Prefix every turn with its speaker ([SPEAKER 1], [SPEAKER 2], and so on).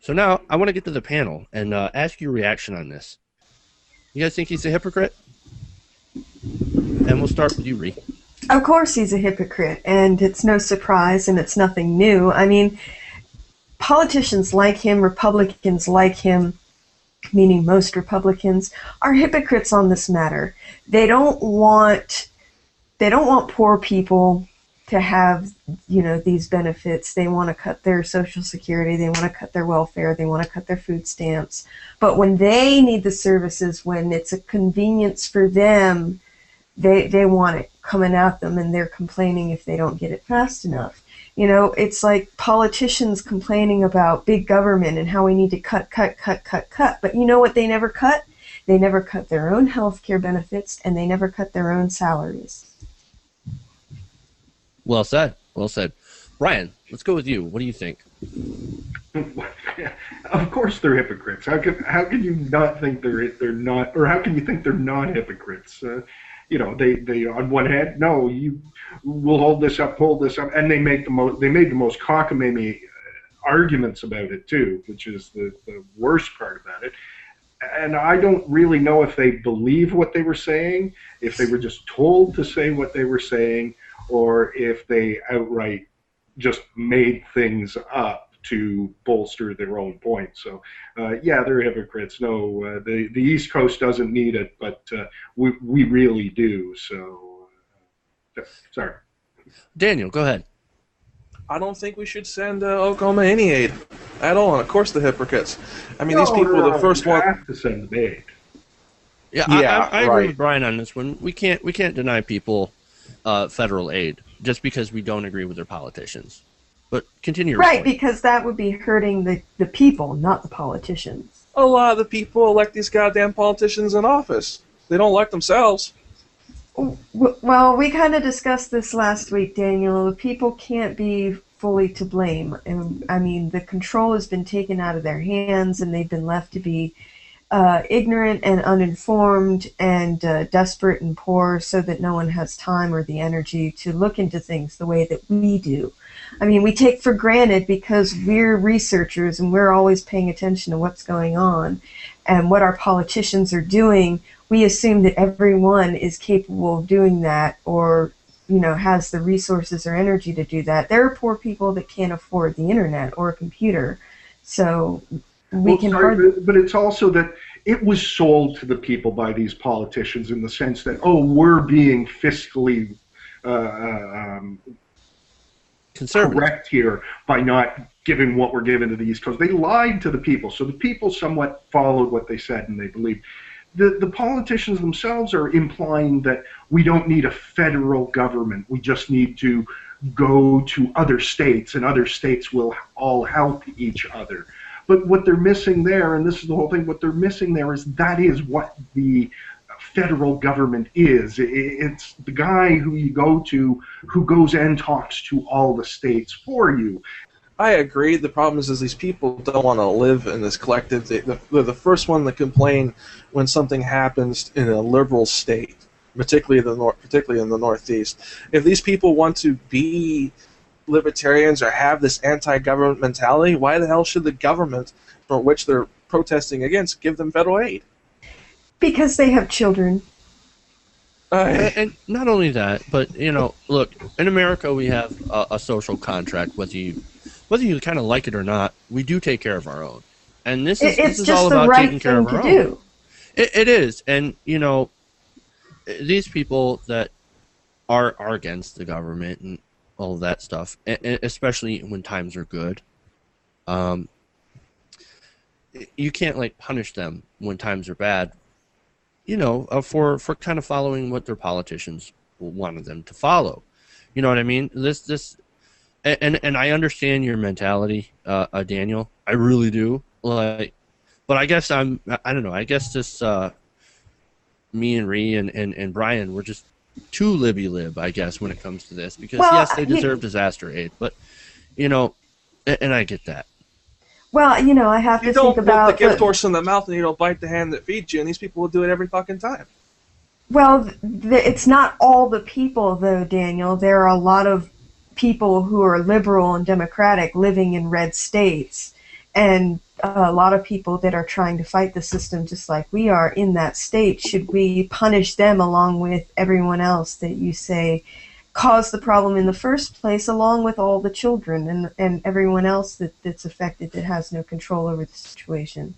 [SPEAKER 1] So now I want to get to the panel and ask your reaction on this. You guys think he's a hypocrite? And we'll start with you, Ree.
[SPEAKER 2] Of course he's a hypocrite, and it's no surprise, and it's nothing new. I mean, politicians like him, Republicans like him, meaning most Republicans, are hypocrites on this matter. They don't want poor people to have, these benefits. They want to cut their Social Security, they want to cut their welfare, they want to cut their food stamps. But when they need the services, when it's a convenience for them, they want it coming at them, and they're complaining if they don't get it fast enough. It's like politicians complaining about big government and how we need to cut. But you know what they never cut? They never cut their own health care benefits, and they never cut their own salaries.
[SPEAKER 1] Well said. Well said. Brian, let's go with you. What do you think?
[SPEAKER 3] Of course they're hypocrites. How can you not think they're not, or how can you think they're not hypocrites? They on one hand, no, you will hold this up, and they made the most cockamamie arguments about it too, which is the worst part about it. And I don't really know if they believe what they were saying, if they were just told to say what they were saying, or if they outright just made things up to bolster their own point. So, yeah, they're hypocrites. No, the East Coast doesn't need it, but we really do. So, sorry.
[SPEAKER 1] Daniel, go ahead.
[SPEAKER 4] I don't think we should send Oklahoma any aid at all, and of course the hypocrites. I mean, these people are the first one.
[SPEAKER 3] We have to send the aid.
[SPEAKER 1] Yeah, I agree with Brian on this one. We can't deny people federal aid just because we don't agree with their politicians. But continue.
[SPEAKER 2] Right, because that would be hurting the people, not the politicians.
[SPEAKER 4] A lot of the people elect these goddamn politicians in office. They don't elect themselves.
[SPEAKER 2] Well, we kind of discussed this last week, Daniel. The people can't be fully to blame. And I mean, the control has been taken out of their hands, and they've been left to be ignorant and uninformed and desperate and poor, so that no one has time or the energy to look into things the way that we do. I mean, we take for granted, because we're researchers and we're always paying attention to what's going on and what our politicians are doing. We assume that everyone is capable of doing that, or has the resources or energy to do that. There are poor people that can't afford the internet or a computer, so
[SPEAKER 3] but it's also that it was sold to the people by these politicians in the sense that, we're being fiscally correct here by not giving what we're giving to the East Coast. They lied to the people, so the people somewhat followed what they said and they believed. The politicians themselves are implying that we don't need a federal government. We just need to go to other states, and other states will all help each other. But what they're missing there, and this is the whole thing, what they're missing there is that is what the federal government is. It's the guy who you go to who goes and talks to all the states for you.
[SPEAKER 4] I agree. The problem is these people don't want to live in this collective. They're the first one to complain when something happens in a liberal state, particularly in the Northeast. If these people want to be libertarians or have this anti-government mentality, why the hell should the government, for which they're protesting against, give them federal aid?
[SPEAKER 2] Because they have children.
[SPEAKER 1] And not only that, but look, in America we have a social contract. Whether you kind of like it or not, we do take care of our own, and this is all about taking care of our own. It is, and these people that are against the government and all of that stuff, and especially when times are good, you can't punish them when times are bad, for kind of following what their politicians wanted them to follow. You know what I mean? And I understand your mentality, Daniel. I really do. But I guess I don't know. I guess this me and Ree and Brian, we're just too libby-lib, I guess, when it comes to this, because yes, they deserve disaster aid, but and I get that.
[SPEAKER 2] Well, I have to think about.
[SPEAKER 4] You don't put the gift horse in the mouth, and you don't bite the hand that feeds you, and these people will do it every fucking time.
[SPEAKER 2] Well, it's not all the people, though, Daniel. There are a lot of people who are liberal and democratic living in red states, and a lot of people that are trying to fight the system just like we are in that state, should we punish them along with everyone else that you say caused the problem in the first place, along with all the children and everyone else that's affected that has no control over the situation?